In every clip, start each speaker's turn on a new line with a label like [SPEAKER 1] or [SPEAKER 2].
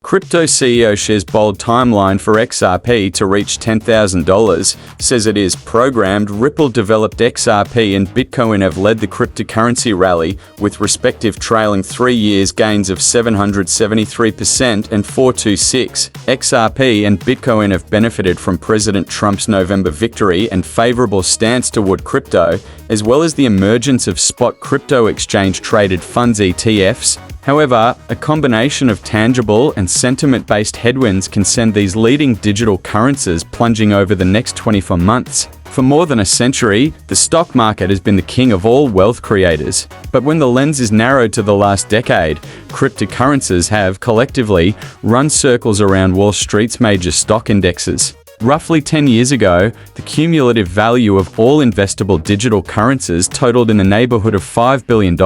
[SPEAKER 1] Crypto CEO shares bold timeline for XRP to reach $10,000, says it is programmed. Ripple developed XRP and Bitcoin have led the cryptocurrency rally, with respective trailing 3 years gains of 773% and 426%. XRP and Bitcoin have benefited from President Trump's November victory and favorable stance toward crypto, as well as the emergence of spot crypto exchange-traded funds ETFs. However, a combination of tangible and sentiment-based headwinds can send these leading digital currencies plunging over the next 24 months. For more than a century, the stock market has been the king of all wealth creators. But when the lens is narrowed to the last decade, cryptocurrencies have, collectively, run circles around Wall Street's major stock indexes. Roughly 10 years ago, the cumulative value of all investable digital currencies totaled in the neighborhood of $5 billion.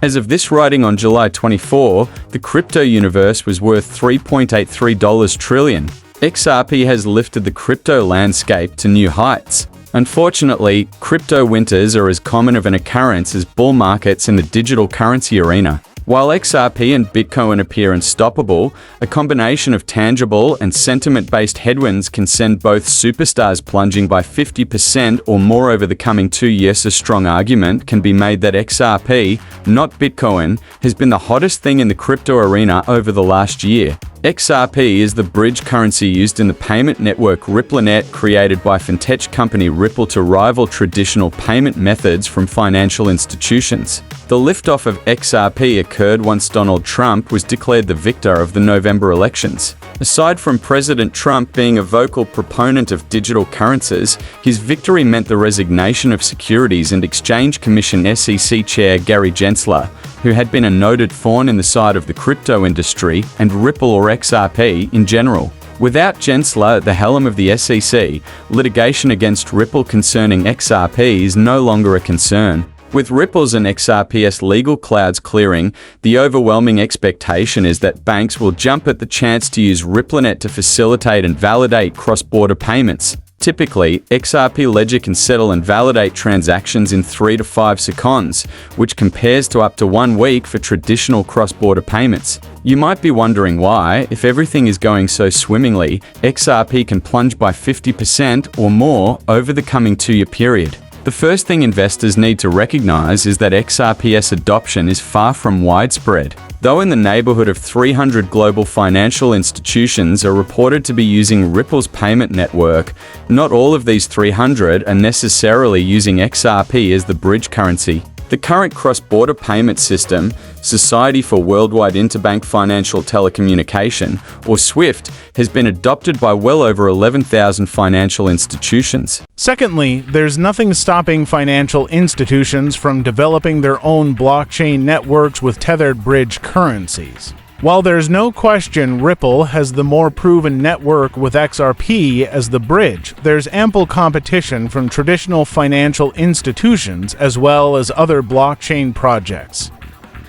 [SPEAKER 1] As of this writing on July 24, the crypto universe was worth $3.83 trillion. XRP has lifted the crypto landscape to new heights. Unfortunately, crypto winters are as common of an occurrence as bull markets in the digital currency arena. While XRP and Bitcoin appear unstoppable, a combination of tangible and sentiment-based headwinds can send both superstars plunging by 50% or more over the coming 2 years. A strong argument can be made that XRP, not Bitcoin, has been the hottest thing in the crypto arena over the last year. XRP is the bridge currency used in the payment network RippleNet, created by fintech company Ripple to rival traditional payment methods from financial institutions. The liftoff of XRP occurred once Donald Trump was declared the victor of the November elections. Aside from President Trump being a vocal proponent of digital currencies, his victory meant the resignation of Securities and Exchange Commission SEC Chair Gary Gensler, who had been a noted thorn in the side of the crypto industry and Ripple or XRP in general. Without Gensler at the helm of the SEC, litigation against Ripple concerning XRP is no longer a concern. With Ripple's and XRP's legal clouds clearing, the overwhelming expectation is that banks will jump at the chance to use RippleNet to facilitate and validate cross-border payments. Typically, XRP Ledger can settle and validate transactions in 3 to 5 seconds, which compares to up to 1 week for traditional cross-border payments. You might be wondering why, if everything is going so swimmingly, XRP can plunge by 50% or more over the coming 2-year period. The first thing investors need to recognize is that XRP's adoption is far from widespread. Though in the neighborhood of 300 global financial institutions are reported to be using Ripple's payment network, not all of these 300 are necessarily using XRP as the bridge currency. The current cross-border payment system, Society for Worldwide Interbank Financial Telecommunication, or SWIFT, has been adopted by well over 11,000 financial institutions.
[SPEAKER 2] Secondly, there's nothing stopping financial institutions from developing their own blockchain networks with tethered bridge currencies. While there's no question Ripple has the more proven network with XRP as the bridge, there's ample competition from traditional financial institutions as well as other blockchain projects,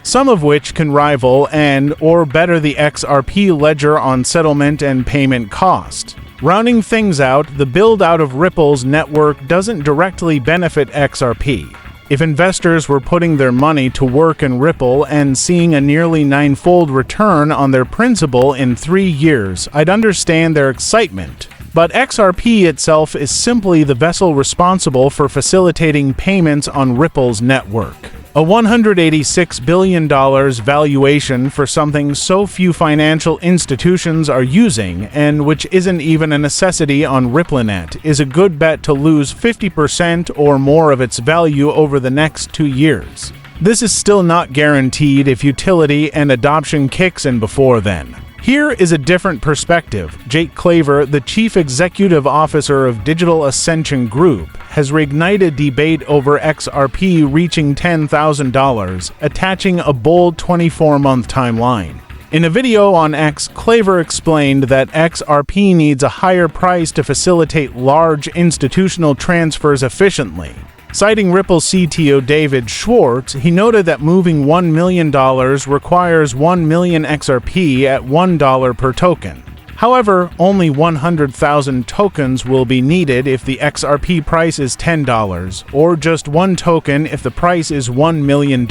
[SPEAKER 2] some of which can rival and/or better the XRP ledger on settlement and payment cost. Rounding things out, the build-out of Ripple's network doesn't directly benefit XRP. If investors were putting their money to work in Ripple and seeing a nearly 9-fold return on their principal in 3 years, I'd understand their excitement. But XRP itself is simply the vessel responsible for facilitating payments on Ripple's network. A $186 billion valuation for something so few financial institutions are using, and which isn't even a necessity on RippleNet, is a good bet to lose 50% or more of its value over the next 2 years. This is still not guaranteed if utility and adoption kicks in before then. Here is a different perspective. Jake Claver, the Chief Executive Officer of Digital Ascension Group, has reignited debate over XRP reaching $10,000, attaching a bold 24-month timeline. In a video on X, Claver explained that XRP needs a higher price to facilitate large institutional transfers efficiently. Citing Ripple CTO David Schwartz, he noted that moving $1 million requires 1 million XRP at $1 per token. However, only 100,000 tokens will be needed if the XRP price is $10, or just one token if the price is $1 million.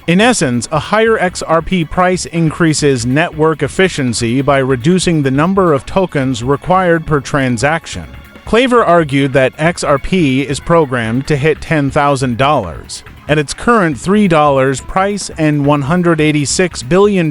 [SPEAKER 2] In essence, a higher XRP price increases network efficiency by reducing the number of tokens required per transaction. Claver argued that XRP is programmed to hit $10,000. At its current $3 price and $186 billion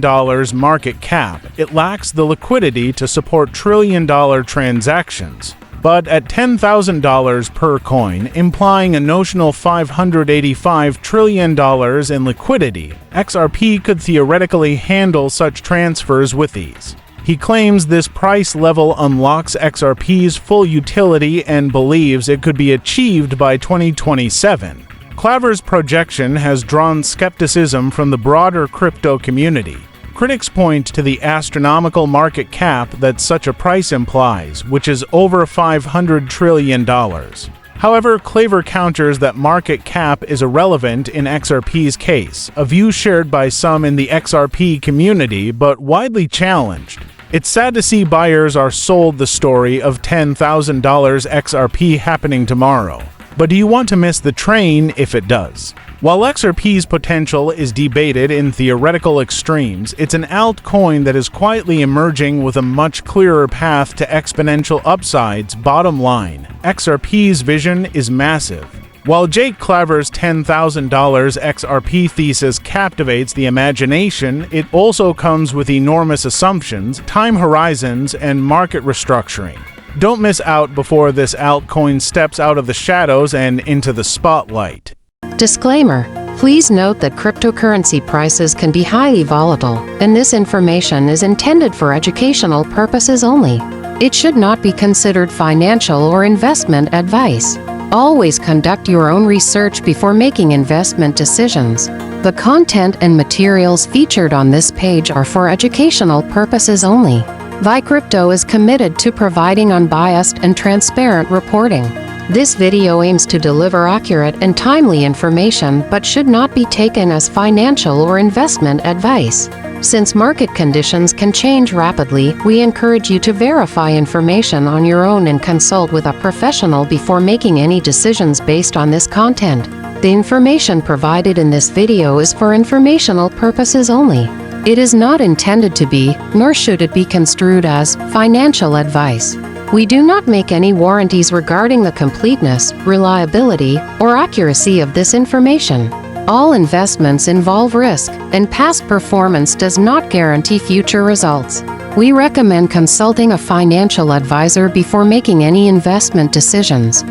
[SPEAKER 2] market cap, it lacks the liquidity to support trillion-dollar transactions. But at $10,000 per coin, implying a notional $585 trillion in liquidity, XRP could theoretically handle such transfers with ease. He claims this price level unlocks XRP's full utility and believes it could be achieved by 2027. Claver's projection has drawn skepticism from the broader crypto community. Critics point to the astronomical market cap that such a price implies, which is over $500 trillion. However, Claver counters that market cap is irrelevant in XRP's case, a view shared by some in the XRP community but widely challenged. It's sad to see buyers are sold the story of $10,000 XRP happening tomorrow. But do you want to miss the train if it does? While XRP's potential is debated in theoretical extremes, it's an altcoin that is quietly emerging with a much clearer path to exponential upsides. Bottom line, XRP's vision is massive. While Jake Claver's $10,000 XRP thesis captivates the imagination, it also comes with enormous assumptions, time horizons, and market restructuring. Don't miss out before this altcoin steps out of the shadows and into the spotlight.
[SPEAKER 3] Disclaimer: please note that cryptocurrency prices can be highly volatile, and this information is intended for educational purposes only. It should not be considered financial or investment advice. Always conduct your own research before making investment decisions. The content and materials featured on this page are for educational purposes only. ViCrypto is committed to providing unbiased and transparent reporting. This video aims to deliver accurate and timely information but should not be taken as financial or investment advice. Since market conditions can change rapidly, we encourage you to verify information on your own and consult with a professional before making any decisions based on this content. The information provided in this video is for informational purposes only. It is not intended to be, nor should it be construed as, financial advice. We do not make any warranties regarding the completeness, reliability, or accuracy of this information. All investments involve risk, and past performance does not guarantee future results. We recommend consulting a financial advisor before making any investment decisions.